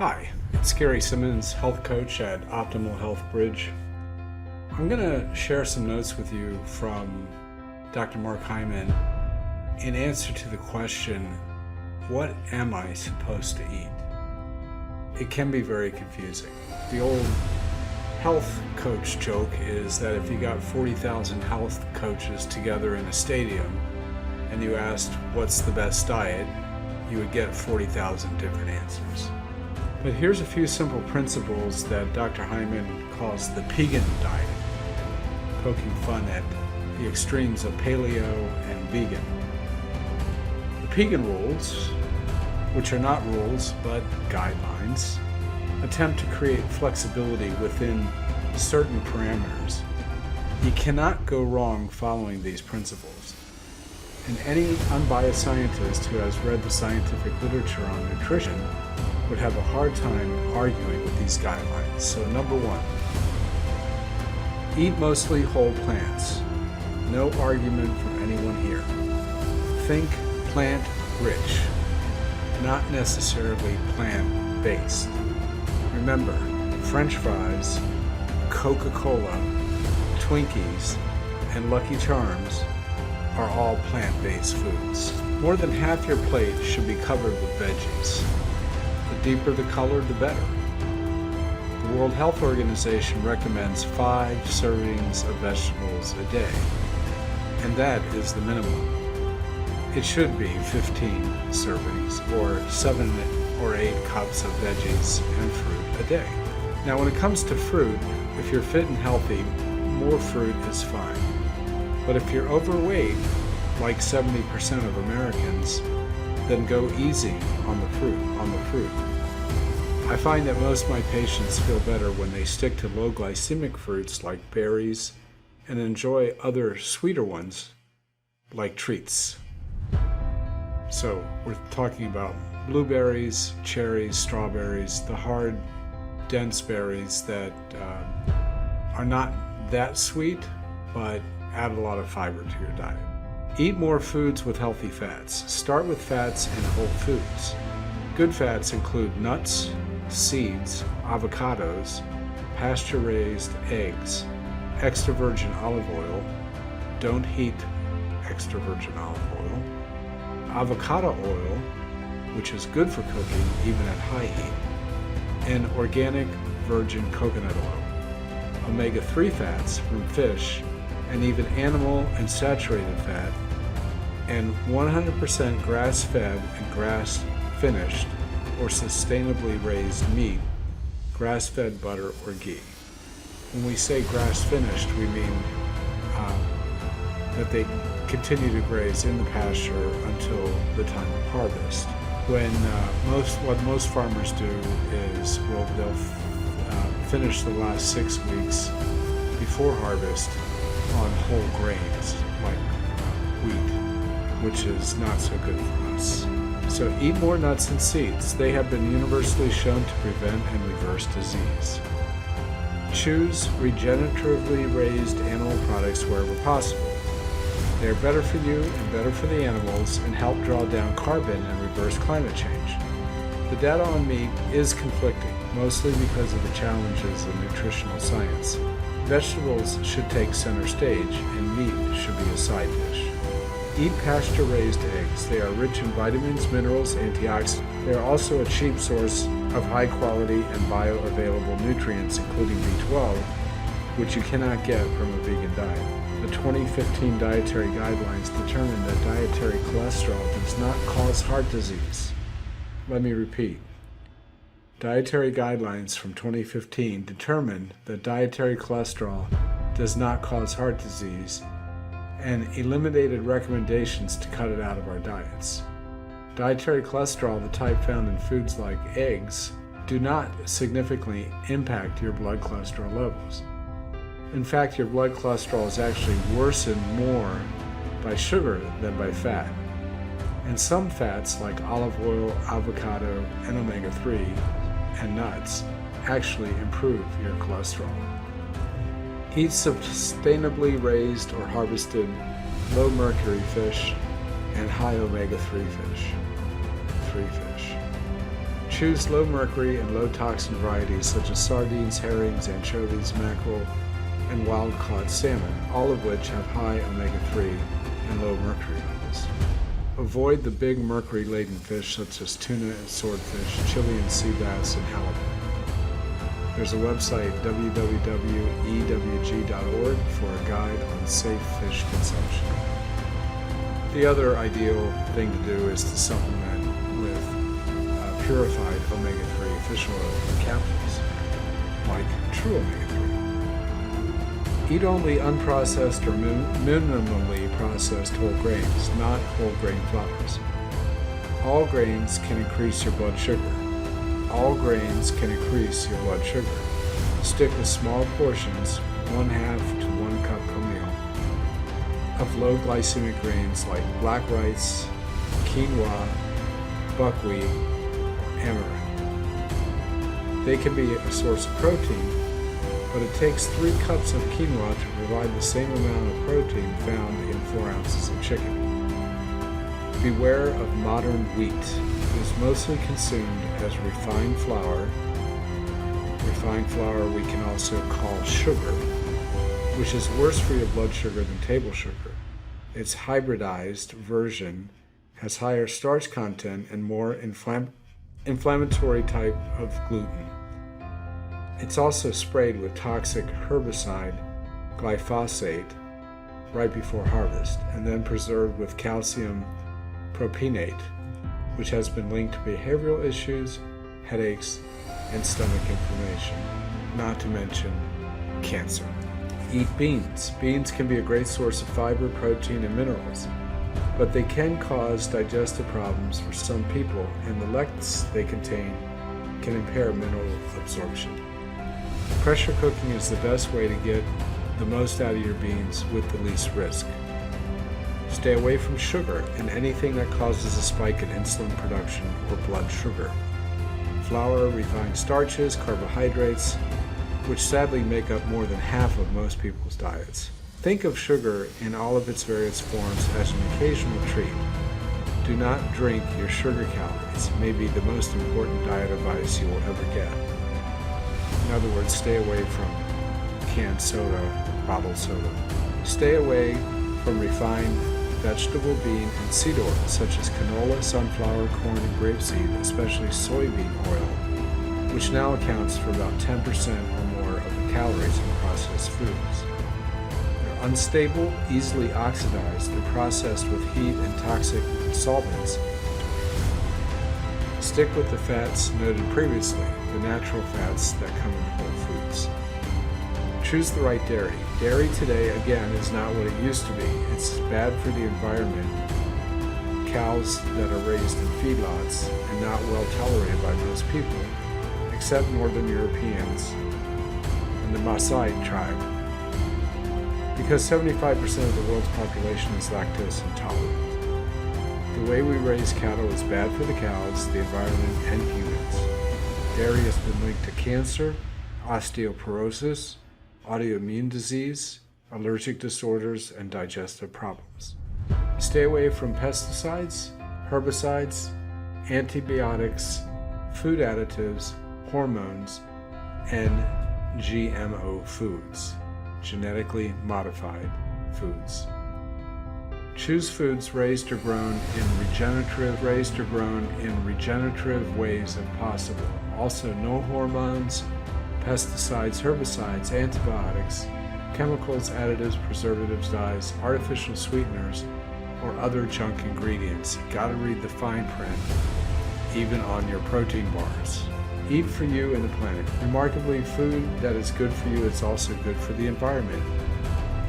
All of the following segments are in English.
Hi, it's Garey Simmons, health coach at Optimal Health Bridge. I'm going to share some notes with you from Dr. Mark Hyman in answer to the question, what am I supposed to eat? It can be very confusing. The old health coach joke is that if you got 40,000 health coaches together in a stadium and you asked what's the best diet, you would get 40,000 different answers. But here's a few simple principles that Dr. Hyman calls the Pegan diet, poking fun at the extremes of paleo and vegan. The Pegan rules, which are not rules but guidelines, attempt to create flexibility within certain parameters. You cannot go wrong following these principles. And any unbiased scientist who has read the scientific literature on nutrition would have a hard time arguing with these guidelines. So number one, eat mostly whole plants. No argument from anyone here. Think plant-rich, not necessarily plant-based. Remember, French fries, Coca-Cola, Twinkies, and Lucky Charms are all plant-based foods. More than half your plate should be covered with veggies. The deeper the color, the better. The World Health Organization recommends 5 servings of vegetables a day, and that is the minimum. It should be 15 servings, or 7 or 8 cups of veggies and fruit a day. Now when it comes to fruit, if you're fit and healthy, more fruit is fine. But if you're overweight, like 70% of Americans, then go easy on the fruit. I find that most of my patients feel better when they stick to low glycemic fruits like berries and enjoy other sweeter ones like treats. So we're talking about blueberries, cherries, strawberries, the hard, dense berries that are not that sweet, but add a lot of fiber to your diet. Eat more foods with healthy fats. Start with fats in whole foods. Good fats include nuts, seeds, avocados, pasture-raised eggs, extra virgin olive oil, don't heat extra virgin olive oil, avocado oil, which is good for cooking even at high heat, and organic virgin coconut oil, omega-3 fats from fish, and even animal and saturated fat, and 100% grass-fed and grass-finished or sustainably raised meat, grass-fed butter or ghee. When we say grass-finished, we mean that they continue to graze in the pasture until the time of harvest. What most farmers do is they'll finish the last 6 weeks before harvest on whole grains like wheat, which is not so good for us. So eat more nuts and seeds. They have been universally shown to prevent and reverse disease. Choose regeneratively raised animal products wherever possible. They are better for you and better for the animals and help draw down carbon and reverse climate change. The data on meat is conflicting, mostly because of the challenges of nutritional science. Vegetables should take center stage, and meat should be a side dish. Eat pasture-raised eggs. They are rich in vitamins, minerals, antioxidants. They are also a cheap source of high-quality and bioavailable nutrients, including B12, which you cannot get from a vegan diet. The 2015 dietary guidelines determine that dietary cholesterol does not cause heart disease. Let me repeat. Dietary guidelines from 2015 determined that dietary cholesterol does not cause heart disease and eliminated recommendations to cut it out of our diets. Dietary cholesterol, the type found in foods like eggs, do not significantly impact your blood cholesterol levels. In fact, your blood cholesterol is actually worsened more by sugar than by fat. And some fats like olive oil, avocado, and omega-3 and nuts actually improve your cholesterol. Eat sustainably raised or harvested low mercury fish and high omega-3 fish. Choose low mercury and low toxin varieties such as sardines, herrings, anchovies, mackerel, and wild-caught salmon, all of which have high omega-3 and low mercury levels. Avoid the big mercury-laden fish such as tuna and swordfish, Chilean sea bass, and halibut. There's a website, www.ewg.org, for a guide on safe fish consumption. The other ideal thing to do is to supplement with purified omega-3 fish oil in capsules, like true omega-3. Eat only unprocessed or minimally processed whole grains, not whole grain flours. All grains can increase your blood sugar. All grains can increase your blood sugar. Stick with small portions, 1/2 to 1 cup per meal, of low glycemic grains like black rice, quinoa, buckwheat, or amaranth. They can be a source of protein, but it takes 3 cups of quinoa to provide the same amount of protein found in 4 ounces of chicken. Beware of modern wheat. It is mostly consumed as refined flour. Refined flour we can also call sugar, which is worse for your blood sugar than table sugar. Its hybridized version has higher starch content and more inflammatory type of gluten. It's also sprayed with toxic herbicide glyphosate right before harvest, and then preserved with calcium propionate, which has been linked to behavioral issues, headaches, and stomach inflammation, not to mention cancer. Eat beans. Beans can be a great source of fiber, protein, and minerals, but they can cause digestive problems for some people, and the lectins they contain can impair mineral absorption. Pressure cooking is the best way to get the most out of your beans with the least risk. Stay away from sugar and anything that causes a spike in insulin production or blood sugar. Flour, refined starches, carbohydrates, which sadly make up more than half of most people's diets. Think of sugar in all of its various forms as an occasional treat. Do not drink your sugar calories. It may be the most important diet advice you will ever get. In other words, stay away from canned soda, bottled soda. Stay away from refined vegetable, bean, and seed oils such as canola, sunflower, corn, and grapeseed, especially soybean oil, which now accounts for about 10% or more of the calories in processed foods. They're unstable, easily oxidized, and processed with heat and toxic solvents. Stick with the fats noted previously, the natural fats that come in whole foods. Choose the right dairy. Dairy today, again, is not what it used to be. It's bad for the environment. Cows that are raised in feedlots and not well tolerated by most people, except Northern Europeans and the Maasai tribe. Because 75% of the world's population is lactose intolerant. The way we raise cattle is bad for the cows, the environment, and humans. Dairy has been linked to cancer, osteoporosis, autoimmune disease, allergic disorders, and digestive problems. Stay away from pesticides, herbicides, antibiotics, food additives, hormones, and GMO foods, genetically modified foods. Choose foods raised or grown in regenerative ways if possible. Also, no hormones, pesticides, herbicides, antibiotics, chemicals, additives, preservatives, dyes, artificial sweeteners, or other junk ingredients. You gotta read the fine print, even on your protein bars. Eat for you and the planet. Remarkably, food that is good for you is also good for the environment.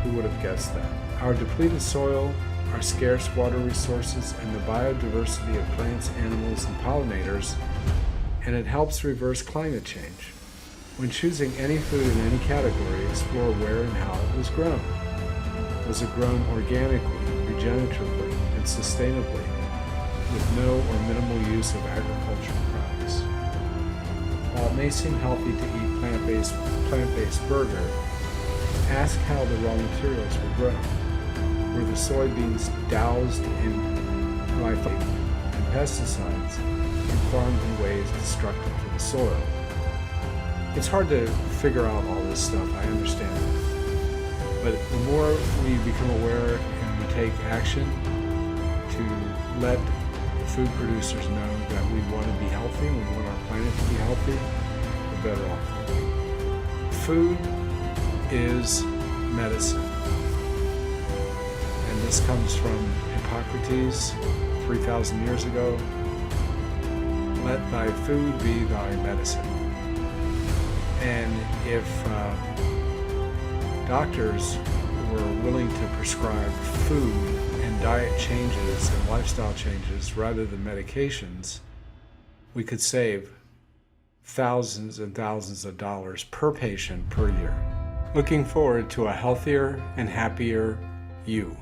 Who would have guessed that? Our depleted soil, our scarce water resources, and the biodiversity of plants, animals, and pollinators, and it helps reverse climate change. When choosing any food in any category, explore where and how it was grown. Was it grown organically, regeneratively, and sustainably, with no or minimal use of agricultural products? While it may seem healthy to eat plant-based burger, ask how the raw materials were grown. Were the soybeans doused in glyphosate and pesticides and farmed in ways destructive to the soil. It's hard to figure out all this stuff, I understand that. But the more we become aware and we take action to let food producers know that we want to be healthy, we want our planet to be healthy, we're better off. Food is medicine. And this comes from Hippocrates 3,000 years ago. Let thy food be thy medicine. And if doctors were willing to prescribe food and diet changes and lifestyle changes rather than medications, we could save thousands and thousands of dollars per patient per year. Looking forward to a healthier and happier you.